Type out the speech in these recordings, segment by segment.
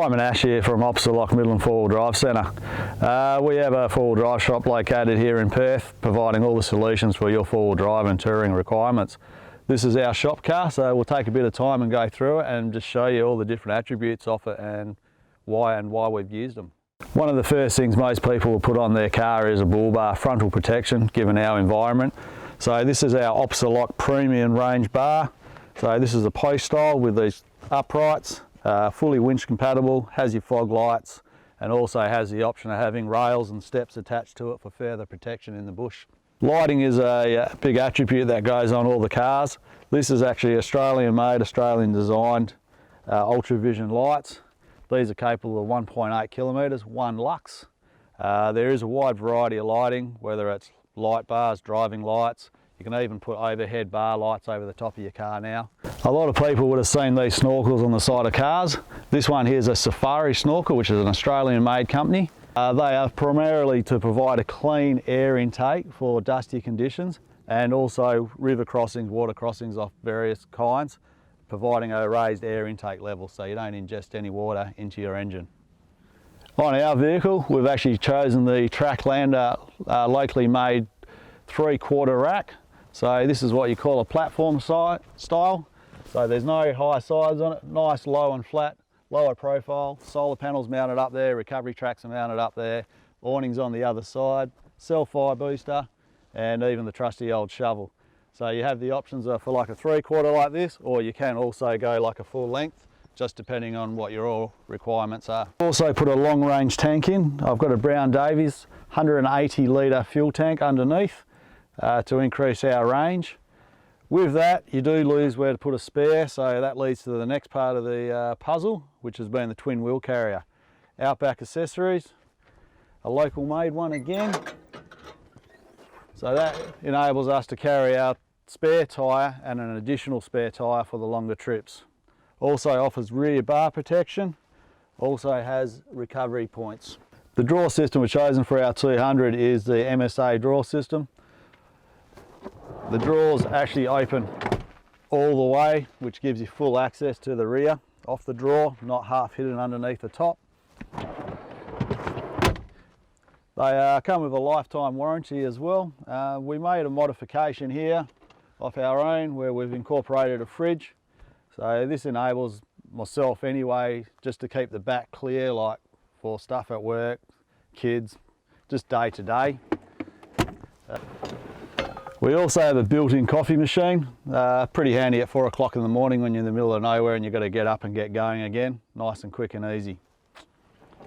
Simon Ash here from STOCKLOCK Midland 4-wheel drive centre. We have a 4-wheel drive shop located here in Perth, providing all the solutions for your 4-wheel drive and touring requirements. This is our shop car, so we'll take a bit of time and go through it and just show you all the different attributes of it and why we've used them. One of the first things most people will put on their car is a bull bar frontal protection, given our environment. So this is our STOCKLOCK premium range bar. So this is a post style with these uprights. Fully winch compatible, has your fog lights, and also has the option of having rails and steps attached to it for further protection in the bush. Lighting is a big attribute that goes on all the cars. This is actually Australian made, Australian designed ultravision lights. These are capable of 1.8 kilometres, 1 lux. There is a wide variety of lighting, whether it's light bars, driving lights. You can even put overhead bar lights over the top of your car now. A lot of people would have seen these snorkels on the side of cars. This one here is a Safari snorkel, which is an Australian made company. They are primarily to provide a clean air intake for dusty conditions, and also river crossings, water crossings of various kinds, providing a raised air intake level so you don't ingest any water into your engine. On our vehicle, we've actually chosen the Tracklander locally made 3/4 rack. So this is what you call a platform style. So there's no high sides on it, nice low and flat, lower profile, solar panels mounted up there, recovery tracks are mounted up there, awnings on the other side, self-fire booster, and even the trusty old shovel. So you have the options for like a 3/4 like this, or you can also go like a full length, just depending on what your oil requirements are. Also put a long range tank in. I've got a Brown Davies 180 litre fuel tank underneath to increase our range. With that, you do lose where to put a spare, so that leads to the next part of the puzzle, which has been the twin wheel carrier. OUTBACK accessories, a local made one again. So that enables us to carry our spare tyre and an additional spare tyre for the longer trips. Also offers rear bar protection, also has recovery points. The draw system we've chosen for our 200 is the MSA draw system. The drawers actually open all the way, which gives you full access to the rear off the drawer, not half hidden underneath the top. They come with a lifetime warranty as well. We made a modification here of our own where we've incorporated a fridge. So this enables myself anyway just to keep the back clear, like for stuff at work, kids, just day to day. We also have a built-in coffee machine, pretty handy at 4 o'clock in the morning when you're in the middle of nowhere and you've got to get up and get going again, nice and quick and easy.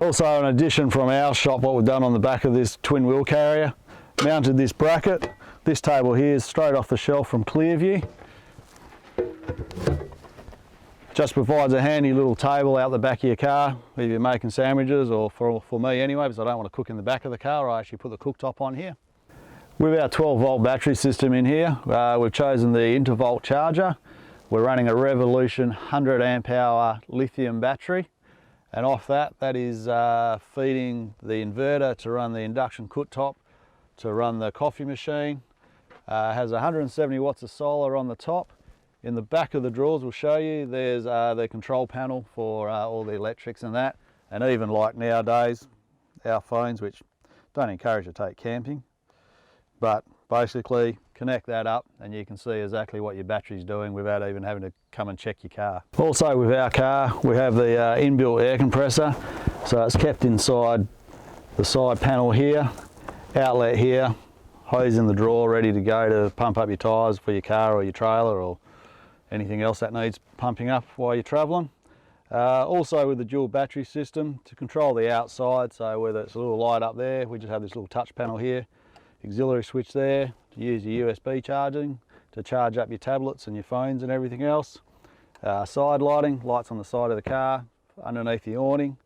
Also, an addition from our shop, what we've done on the back of this twin wheel carrier, mounted this bracket. This table here is straight off the shelf from Clearview. Just provides a handy little table out the back of your car if you're making sandwiches, or for me anyway, because I don't want to cook in the back of the car. I actually put the cooktop on here. With our 12-volt battery system in here, we've chosen the INTERVOLT charger. We're running a Revolution 100 amp hour lithium battery, and off that is feeding the inverter to run the induction cooktop, to run the coffee machine. Has 170 watts of solar on the top. In the back of the drawers we'll show you, there's the control panel for all the electrics and that, and even like nowadays, our phones, which don't encourage you to take camping. But basically connect that up and you can see exactly what your battery's doing without even having to come and check your car. Also with our car, we have the inbuilt air compressor. So it's kept inside the side panel here, outlet here, hose in the drawer ready to go to pump up your tyres for your car or your trailer or anything else that needs pumping up while you're travelling. Also with the dual battery system to control the outside, so whether it's a little light up there, we just have this little touch panel here. Auxiliary switch there to use your USB charging to charge up your tablets and your phones and everything else. Side lighting, lights on the side of the car, underneath the awning,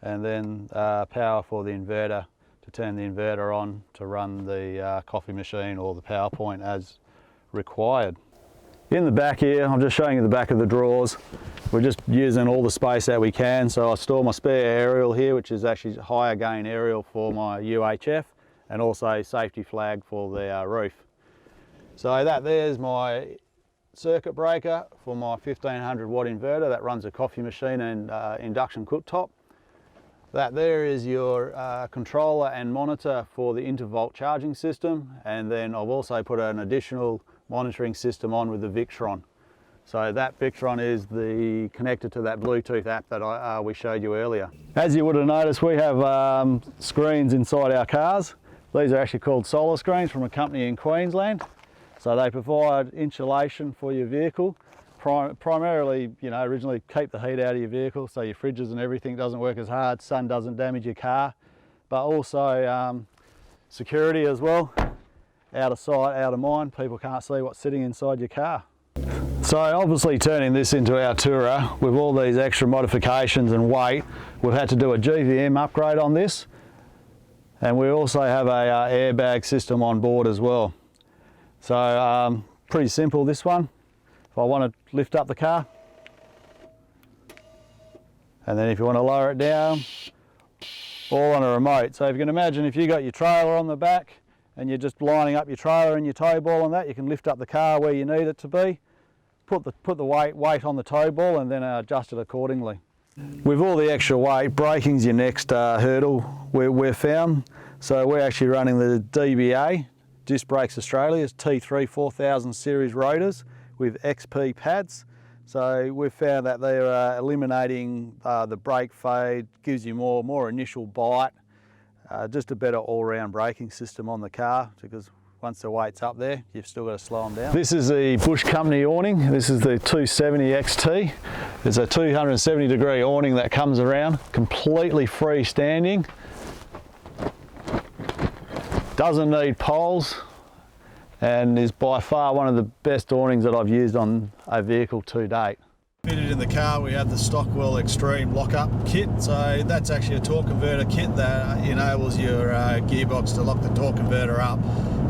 and then power for the inverter to turn the inverter on to run the coffee machine or the power point as required. In the back here, I'm just showing you the back of the drawers. We're just using all the space that we can, so I store my spare aerial here, which is actually higher gain aerial for my UHF, and also safety flag for the roof. So that there's my circuit breaker for my 1500 watt inverter that runs a coffee machine and induction cooktop. That there is your controller and monitor for the INTERVOLT charging system, and then I've also put an additional monitoring system on with the Victron. So that Victron is the connector to that Bluetooth app that we showed you earlier. As you would have noticed, we have screens inside our cars. These are actually called SOLARSCREENs from a company in Queensland. So they provide insulation for your vehicle. Primarily, you know, originally keep the heat out of your vehicle so your fridges and everything doesn't work as hard, sun doesn't damage your car, but also security as well. Out of sight, out of mind, people can't see what's sitting inside your car. So obviously turning this into our tourer, with all these extra modifications and weight, we've had to do a GVM upgrade on this, and we also have a airbag system on board as well. So pretty simple, this one. If I want to lift up the car, and then if you want to lower it down, all on a remote. So if you can imagine, if you got your trailer on the back and you're just lining up your trailer and your tow ball and that, you can lift up the car where you need it to be, put the weight on the tow ball and then adjust it accordingly. With all the extra weight, braking's your next hurdle we've found. So we're actually running the DBA, Disc Brakes Australia's T3 4000 series rotors with XP pads. So we've found that they're eliminating the brake fade, gives you more initial bite, just a better all-round braking system on the car, because once the weight's up there, you've still got to slow them down. This is the Bush Company awning. This is the 270 XT. It's a 270 degree awning that comes around, completely freestanding. Doesn't need poles, and is by far one of the best awnings that I've used on a vehicle to date. Fitted in the car, we have the Stockwell Extreme lock-up kit. So that's actually a torque converter kit that enables your gearbox to lock the torque converter up,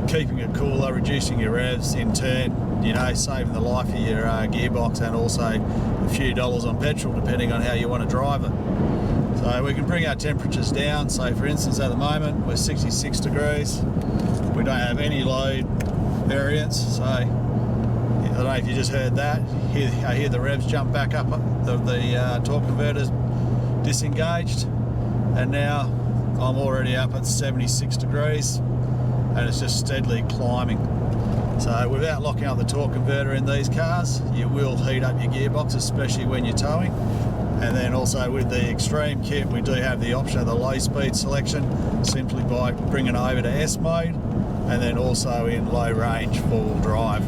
keeping it cooler, reducing your revs, in turn, you know, saving the life of your gearbox, and also a few dollars on petrol depending on how you want to drive it. So we can bring our temperatures down. So for instance, at the moment we're 66 degrees. We don't have any load variance. So I don't know if you just heard that. I hear the revs jump back up. The torque converter's disengaged, and now I'm already up at 76 degrees, and it's just steadily climbing. So without locking up the torque converter in these cars, you will heat up your gearbox, especially when you're towing. And then also with the Extreme kit, we do have the option of the low speed selection, simply by bringing it over to S mode, and then also in low range 4-wheel drive.